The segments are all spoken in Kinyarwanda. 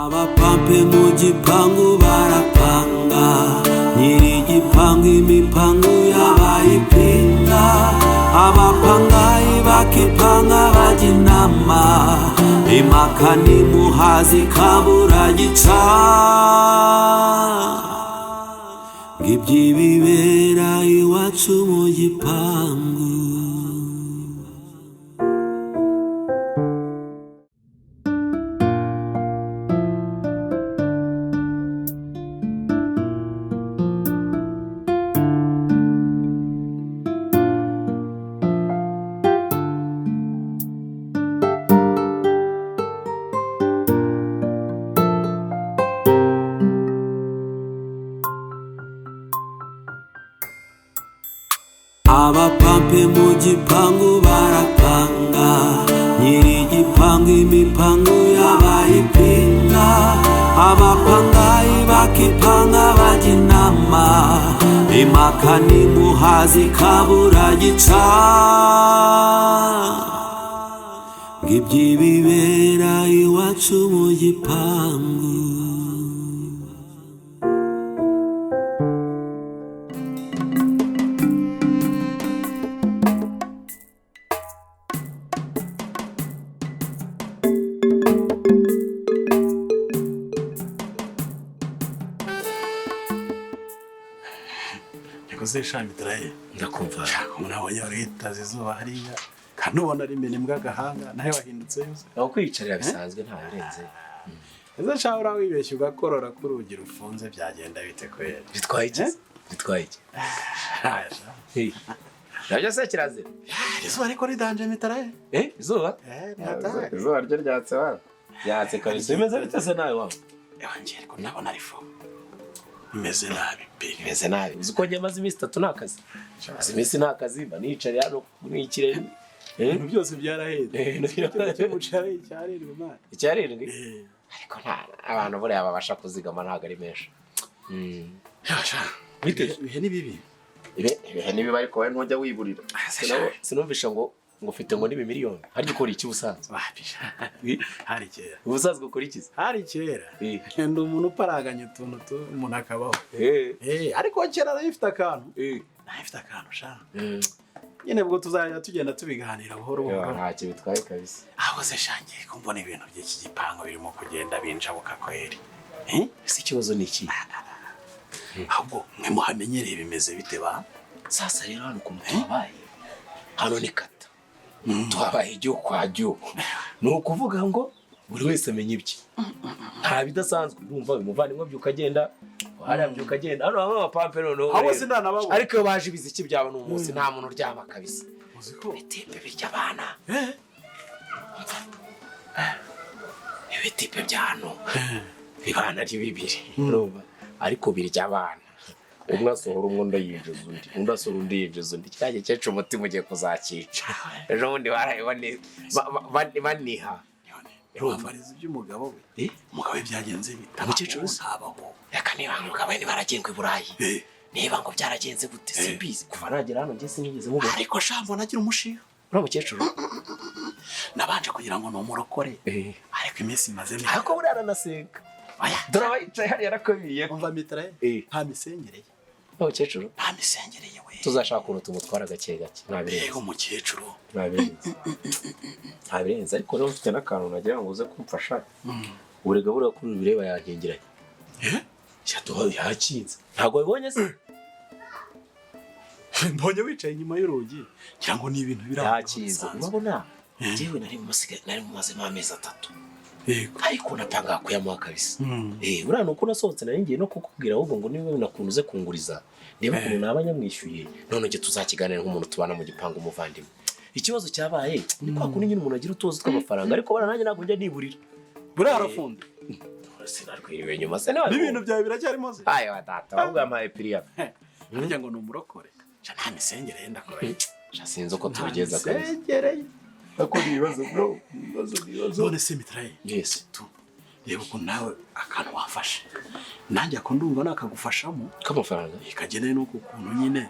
Abapampe mugipangu barapanga, nyirigipangu imipangu y'abayipinga. Abapangayi bakipanga bajya inama, impaka n'imuhazi kabura gica. Ng'iby'ibibera iwacu mu gipangu. Abapampe mugipangu barapanga, nyirigipangu imipangu y'abayipinga. Abapangayi bakipanga bajya inama, impaka n'imuhazi kabura gica. Ng'iby'ibibera iwacu mu gipangu. Kozesha mitraye ndakumva unabonye urita zizuba hariya kanubona ari mene mbwagahanga nayo wahindutse yose aho kwicarira bisanzwe nta yarenze eza shawura wibeshye ugakorora kuri ugira ufunze byagenda bite kwera bitwaye iki nabyo se kirazira izuba ariko ridanje mitraye izuba izuba ryo ryatse wa ryatse kabisa bimeze bitese nawe wa yongeye ko nabona ari fo bimeze nabi bimeze nabi uzi ko nyamaze iminsi 3 nakazi azi iminsi nakazi banicare hano n'ikirere ibintu byose byaraheze cyo mucare icyarindwi ariko nta abantu buri ababasha kuzigama ntago ari menshi yasha bite bihe ni bibi ibihe ni bibi ariko we ntujya wiburira sinumvisha ngo ufite ngo nibi miliyoni haryo ukora iki ubusanzwe hari kera ubusanzwe ukora iki hari kera ndi umuntu uparaganya utuntu umuntu akabaho ariko kera nayifite akantu sha nyine bwo tuzajya tugenda tubiganira buhoro buhoro ntacyo bitwaye kabisa aho se shangiye ko mbona ibintu by'iki gipango birimo kugenda binjabuka kweri si ikibazo ni iki ahubwo mwe muhamenyereye bimeze bite ba sasa rero hano ukuntu tubabaye hano ni kata twabaye igihe kwajyo ni ukuvuga ngo buri wese amenye ibye nta bidasanzwe urumva umuvandimwe byukagenda hari byukagenda hano abapampe noneho abo sinanababo ariko iyo baje biziki byabo n'umunsi nta muntu uryama kabisa uziko bitipe birya abana ibitipe byano bibana ari bibiri urumva ariko birya abana umwe asohora umwe ndayinjiza undi asohora undi yinjiza undi cyaje cyacu umutima ugiye kuzakica ejo bundi barayibone baniha rumvariza by'umugabo we umugabo byagenze bita umukecuru sabaho yaka niba umugabo ni baragengwe burayi niba ngo byaragenze gute simbizi kuva nagera hano ngiye sinigeze mubona ariko shambo nagira umushiha ura mukecuru nabanje kugira ngo no murokore ariko iminsi maze ariko buri aranasenga aya dora bayicaye hari yarakobiye umva mitraye nta misengereye umukecuru nta misengereye we tuzashaka ukuntu tumutwara gake gake ntabirenze umukecuru ntabirenze ariko rero mfite n'akantu nagira ngo uze kumfasha urega buriya kuri bireba yahengeranye yakinze ntabwo wibonye se mbonye wicaye inyuma y'urugi ngira ngo ni ibintu birakinze urabona njyewe nari mu mazima amezi 3 ariko napanga kuyamuha kabisa uriya nuko nasohotse nari ngiye no kukubwira ahubwo ngo niba nakunze kunguriza niba ukuntu nabanyamwishyuye none nge tuzakiganira nk'umuntu tubana mu gipangu umuvandimwe ikibazo cyabaye ni kwa kundi nyine umuntu agira utuzo tw'amafaranga ariko bana nanjye ntabwo njya niburira buriya arafunze sinarwiriwe nyuma se nawe n'ibintu byawe biracyarimo se ayo data ahubwo amaye piriya harya ngo ni umurokore nta misengereye ndakora sinzi uko tubigeza kabisa misengereye ako bibazo bro bibazo none se mitraye yes tu yego ko nawe akantu wafashe nanjye ko ndumva nakagufashamo k'amafaranga ikageneye no kukuntu nyine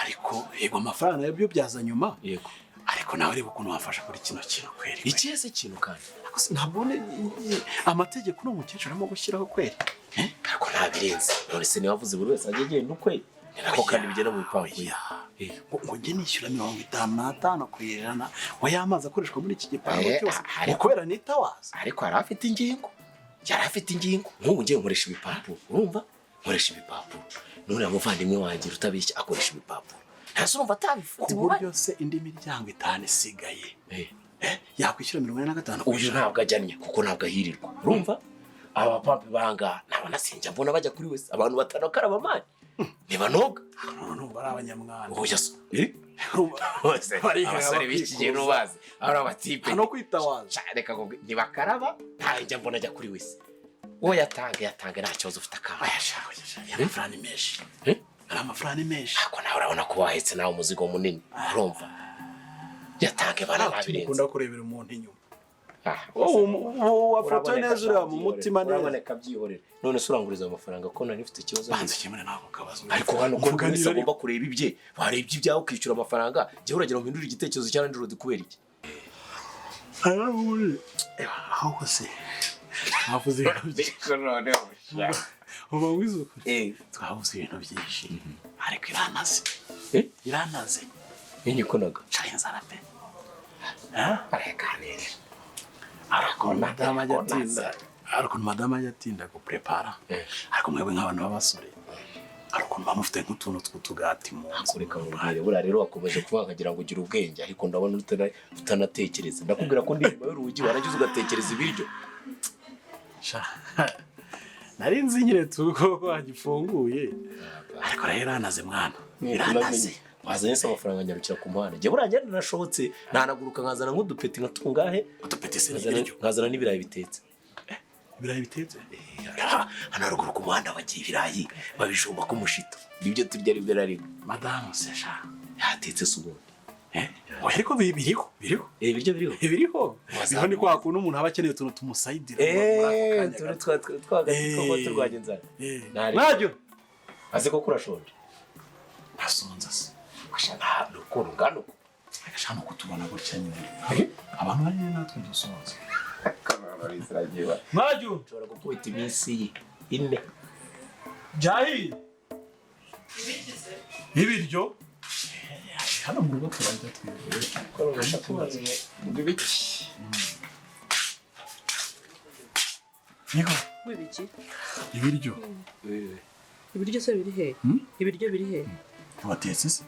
ariko yego amafaranga yabyo byaza nyuma yego ariko ariko nawe reba ukuntu wafasha kuri kino kintu kweri. Ikihe se kintu kandi? Ariko ntabwo amategeko n'umukecuru arimo gushyiraho kweri. Ariko ntabirenze. None se niba wavuze buri wese ajye agenda ukwe. Nako kandi bigenda mu bipangu. Ngo njye nishyura 55 ku ijana wa y'amazi akoreshwa muri iki gipangu cyose. Kubera nitawaza. Ariko yari afite ingingo. Yari afite ingingo. Nk'ubu ngiye nkoresha ibipapuro. Urumva? Nkoresha ibipapuro. None umuvandimwe wanjye utabishya akoresha ibipapuro. Ntase urumva atabifite mu buryo se indi miryango 5 isigaye. Yakwishyura 45. Uyu ntabwo ajyanye kuko ntabwo ahirirwa. Urumva? Aba pampe banga nabona sinjya mbona bajya kuri wese abantu batanakaraba amani. Niba noga. None bari abanyamwana. Oya so. Bose abasore b'iki gihe nubazi. Ari abatipe. Hano kwitawaza. Reka ngo nibakaraba ntajya mbona ajya kuri wese. Uwo yatanga nta kibazo ufite akaba. Amafaranga menshi. Ari amafaranga menshi. Ako nawe urabona ko wahetse nawe umuzigo munini. Urumva? Yatange bana babirenze. Ukunda kurebera umuntu inyuma. Wafotoye neza uriya mu mutima neza. Uraboneka byihorera. None se uranguriza amafaranga ko nari mfite ikibazo. Banze kimwe nako kabazo. Ariko hano ko wese agomba kureba ibye. Warebye ibyawe ukishyura amafaranga. Jye uragira ngo mpindure igitekerezo cya Landlord kubera iki? Aho se. Havuze Biko none uba wizuka. Twavuze ibintu byinshi. Ariko iranaze. Iranaze. Yenye konaga. Chayenza pe. Arekanire. Ariko madama yatinda ko prepara. Ariko mwebwe nk'abantu b'abasore. Ariko bamufite nk'utuntu tw'utugati mu nzu. Kureka mu ruhare bura rero wakomeje kuvuga kagira ngo ugira ubwenge ariko ndabona utanatekereza. Ndakubwira ko ndi nyuma y'urugi waragize ugatekereza ibiryo. Nari nzi nyine tuko wagifunguye. Ariko rero iranaze mwana. Iranaze. Wazanye se amafaranga nyarukira ku muhanda. Jye buranje nashobotse nanaguruka nkazana nk'udupeti nkatungahe. Udupeti se n'ibiryo. Nkazana n'ibirayi bitetse. Ibirayi bitetse? Hano haruguru ku muhanda bagiye ibirayi babijomba ku mushito. Nibyo turya ari birarimo. Madamu se sha. Yatetse subundi. Ariko biriho. Ibiryo biriho. Biriho. Biho ni kwa kuntu umuntu aba akeneye utuntu tumusayidira. Turi turwanya inzara. Najyo. Aze ko kurashonje. Asonza se. Ashana n'ukuntu ngano. Ashana kutubona gutya nyine. Abantu bari natwe dusonza. Kamara Israel. Najyo. Nshobora gukubita iminsi 4. Jahi. Ibiryo. Hano mu rugo turajya twibwira ko urashaka ibiki. Niko. Wibiki? Ibiryo. Ibiryo se biri he? Ibiryo biri he? Watetse se?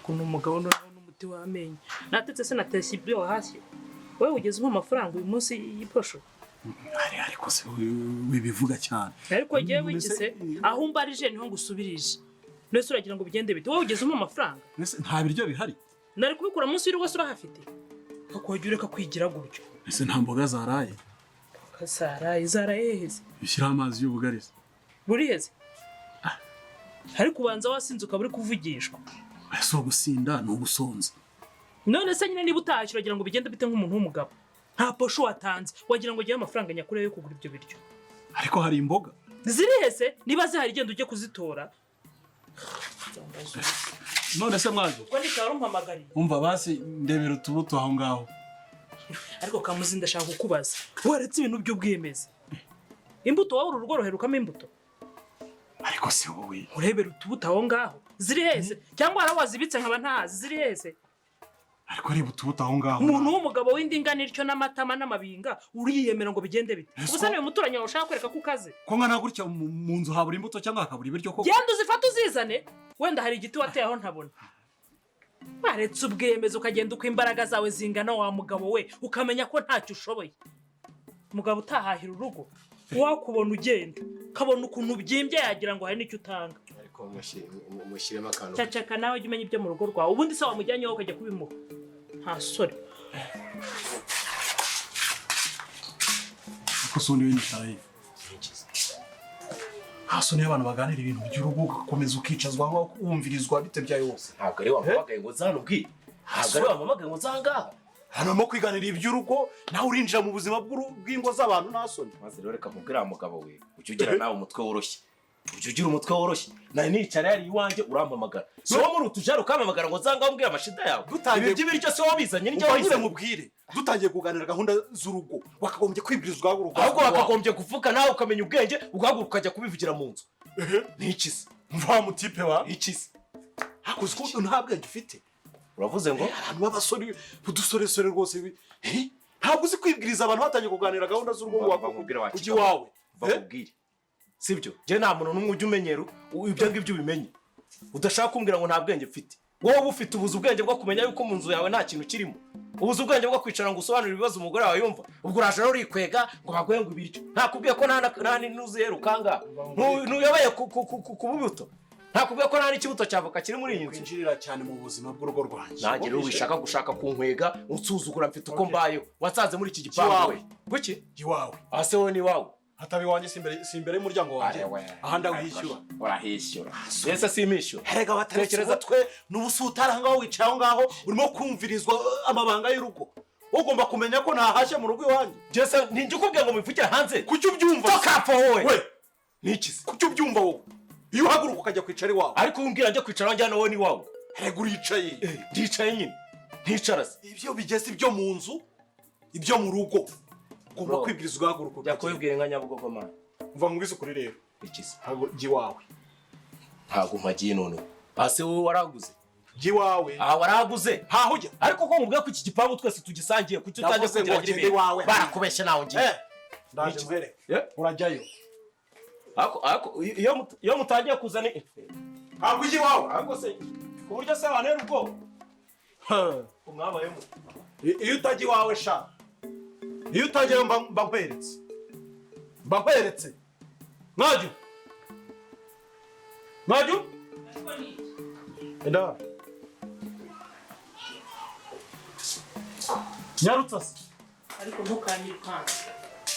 Kuno umugabo n'umuti w'amenyo. Natetse se natese ibyo hasi. Wewe ugeze mu mafaranga uyu munsi y'iposho. Ariko se wibivuga cyane. Ariko giye wigise aho umbarije niho ngusubirije. Nese uragira ngo bigende bite? Wowe ugeze mu mafaranga. Nese nta biryo bihari. Nari kubikura munsi y'urugo se urahafite. Akojya ureka kwigira gutyo. Nese nta mboga zaraye. Zaraye heze. Bishyira amazi y'ubugariza. Buri heze. Ariko ubanza wasinze ukaburi kuvugishwa. Ese gusinda no gusonza. None se nyine niba utashye uragira ngo bigende bite nk'umuntu w'umugabo. Nta posho watanze wagira ngo giye amafaranga nyakure yo kugura ibyo biryo. Ariko hari imboga. Ziri hese niba zihari genda ujye kuzitora. None se mwaje. Ko ndikaro mpamagariye. Umva basi ndebera utubuto aho ngaho. Ariko kamuzi ndashaka kukubaza. Waretse ibintu by'ubwemeza. Imbuto wowe urugo roherukamo imbuto. Ariko se wowe urebera utubuto aho ngaho. Ziri hese cyangwa arawazibitse nkaba ntazi ziri hese. Ariko ari utubuto aho ngaho. Umuntu w'umugabo w'indinganira icyo n'amatama n'amabinga uriyemera ngo bigende bite. Ubusane uyu muturanye wawe ushaka kwereka kukaze. Ko nkana gutya mu nzu habura imbuto cyangwa hakabura ibiryo koko. Genda uzifata uzizane. Wenda hari igiti wateye aho ntabona. Waretse ubwemeza ukagenda uko imbaraga zawe zingana wa mugabo we ukamenya ko ntacyo ushoboye. Mugabo utahahira urugo wakubona ugenda kabona ukuntu byimbye yagira ngo hari n'icyo utanga. Ariko mushyiremo akantu. Cacaka nawe ujye umenya ibyo mu rugo rwawe. Ubundi se wamujyanye wowe ukajya kubimuha. Nta sore. Ko sundi w'indaraye. Hasoni abantu baganira ibintu by'urugo ukomeza ukicazwa aho wumvirizwa bitebya yose. Ntabwo ari wamamagaye ngo zanubwi. Ntabwo ari wamamagaye ngo zangaha. Hano mo kwiganira iby'urugo nawe urinjira mu buzima bw'ingo z'abantu nasoni. Maze rero reka mubwira mugabo we ujye ugira nawe umutwe woroshye. ujye ugira umutwe woroshye nari nicara yari iwanjye urampamagara si wowe muri utujara ukampamagara ngo nzanga wambwira amashida yawe ibi by'ibiryo si wowe bizanye n'ijya wizanye mubwire dutangiye kuganira gahunda z'urugo wakagombye kwibwirizwa urugo ahubwo wakagombye kuvuga nawe ukamenya ubwenge ugahaguruka ukajya kubivugira mu nzu n'ikizi mva mutipe wa ikizi hakuze ko nta bwenge ufite uravuze ngo abantu b'abasore udusoresore rwose ntabwo uzi kwibwiriza abantu batangiye kuganira gahunda z'urugo ngo wakubwira ujye iwawe bakubwire sibyo njye nta muntu n'umwe ujya umenyera ibyo ngibyo ubimenye udashaka kumbwira ngo nta bwenge mfite wowe ufite ubuze ubwenge bwo kumenya yuko mu nzu yawe nta kintu kirimo ubuze ubwenge bwo kwicara ngo usobanure ibibazo umugore wawe yumva ubwo uraje rero urikwega ngo baguhe ngo ibiryo nakubwiye ko nta n'uziheru kanga ntuyoboye ku bubuto nakubwiye ko nta n'ikibuto cy'avoka kiri muri iyi nzu kwinjirira cyane mu buzima bw'urugo rwanjye nanjye rero wishaka gushaka kunkwega unsuzugura mfite uko mbayeho wasanze muri iki gipangu we guki iwawe ase wowe ni iwawe hatabi wanjye si imbere y'umuryango wanjye aha ndawishyura urahishyura ese simishyura herega batekereza twe n'ubusutara ngaho wicaye aho ngaho urimo kumvirizwa amabanga y'urugo ugomba kumenya ko ntahashye mu rugo iwanjye jese ninjye ukubwiye ngo muvugire hanze kuki ubyumva tokapfa wowe we nikize kuki ubyumva wowe iyo uhaguruka ukajya kwicara iwawe ariko umbwira njye kwicara wanjye hano wowe ni iwawe herega uricaye ndicaye nyine nticara se ibyo bigeze ibyo mu nzu ibyo mu rugo ugomba kwibwiriza ugahaguruka yakubibwire nka nyabugogo mana mva ngwize ukuri rero ikize jya iwawe ntabwo mpagiye noneho ase wowe waraguze jya iwawe waraguze ntaho ujya ariko ko mubwiye ko iki gipangu twese tugisangiye kuki utajya kugira ibintu barakubeshya nawe ngiye ndaje nkwereke urajyayo ako iyo mutangiye kuzana ntabwo ujya iwawe ariko se ku buryo se wantera ubwoba umwabayemo iyo utajya iwawe sha iyo utajyayo mba nkweretse mwajya enda nyarutsa se ariko ntukanyirukanse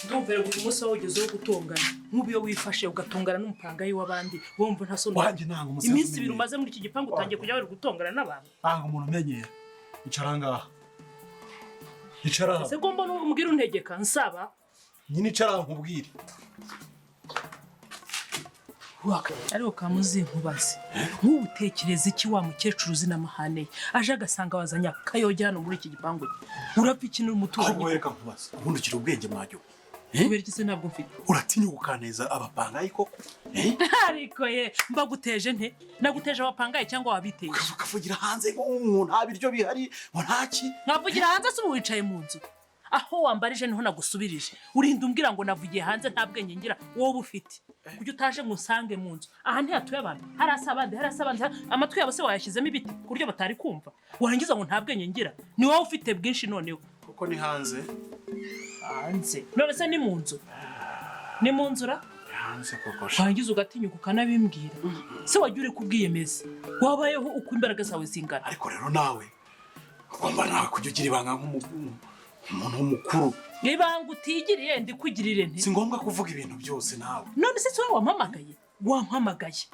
ndumvira buri munsi aho ugezeho gutongana nk'ubu iyo wifashe ugatongana n'umupangayi w'abandi wumva nta soni wanjye ntabwo umusaza iminsi ibiri umaze muri iki gipangu utangiye kujya bari gutongana n'abantu ntabwo umuntu umenyera icara ngaha icara aha ese ko mbona umbwira untegeka nsaba nyine icara nkubwire ariko kamuzinkubaze nk'ubu utekereza iki wa mukecuru uzi n'amahane ye aje agasanga wazanye akayoge hano muri iki gipangu urapfa ikintu umuturanyi ahubwo reka nkubaze ubundi ukiri ubwenge mwajyo kubera iki se ntabwo mfite uratinyuka ukaneza abapangayi koko ariko ye mbaguteje nte naguteje abapangayi cyangwa wabiteje ukavugira hanze ngo umuntu nta biryo bihari ngo ntaki nkavugira hanze se ubu wicaye mu nzu aho wambarije niho nagusubirije urinda umbwira ngo navugiye hanze nta bwenge ngira wowe ufite kujya utaje ngo usange mu nzu aha ntihatuye abantu harasa abandi amatwi yabo se wayashyizemo ibiti ku buryo batari kumva warangiza ngo nta bwenge ngira ni wowe ufite bwinshi noneho kuko ni hanze none se ni mu nzu ni mu nzu ra hanze koko warangiza ugatinyuka ukanabimbwira se wajya uri kubwiyemeza wabayeho uko imbaraga zawe zingana ariko rero nawe ugomba nawe kujya ugira ibanga umuntu mukuru ibanga utigiriye ndikugirire nti si ngombwa kuvuga ibintu byose nawe none se wowe wampamagaye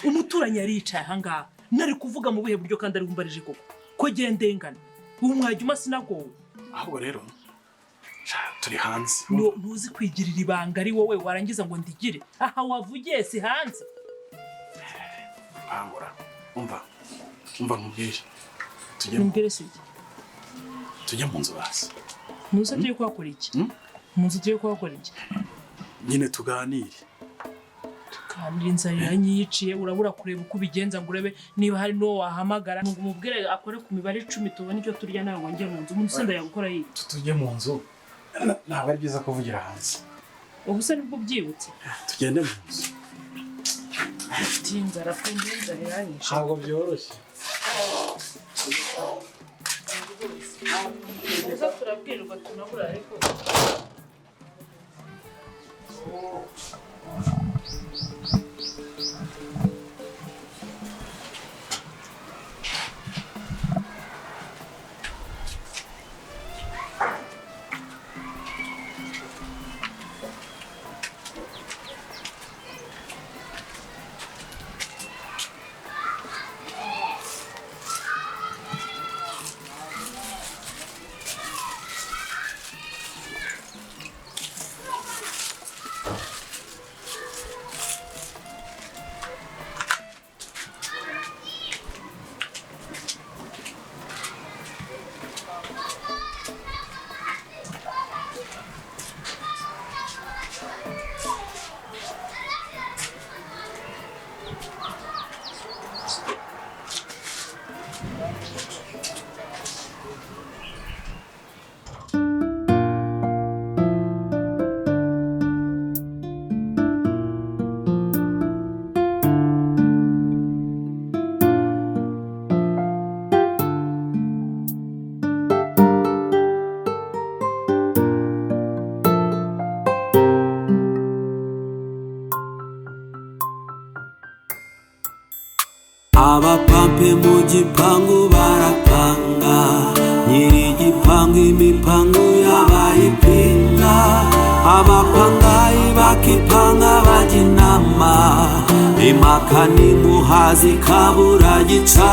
umuturanyi yari yicaye ahangaha nari kuvuga mu buhe buryo kandi ari bumbarije koko ko gendengana ubu mwajya umasinagowe ahubwo rero turi hanze ntuzi kwigirira ibanga ari wowe warangiza ngo ndigire aha wavugiye si hanze mpangura umva nkubwire tujye mu nzu basi mu nzu tugiye kuhakora iki nyine tuganire inzara iranyiyiciye urabura kureba uko ubigenza ngo urebe niba hari n'uwo wahamagara ngo umubwire akore ku mibare 10 tubone icyo turya nawe wongere mu nzu umuntu usenda yagukora yiki tujye mu nzu ntabwo ari byiza kuvugira hanze ubu se nibwo byibutse tugende mu nzu inzara pe inzara iranyishe ntabwo byoroshye uza turabwirwa tunabura ariko abapampe mu gipangu barapanga, nyir'igipangu imipangu y'abayipinga, abapangayi bakipanga bajya inama, impaka n'imuhazi kabura gica,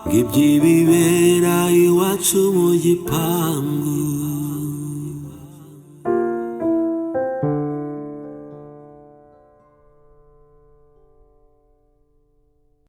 ngibyo ibibera iwacu mu gipangu.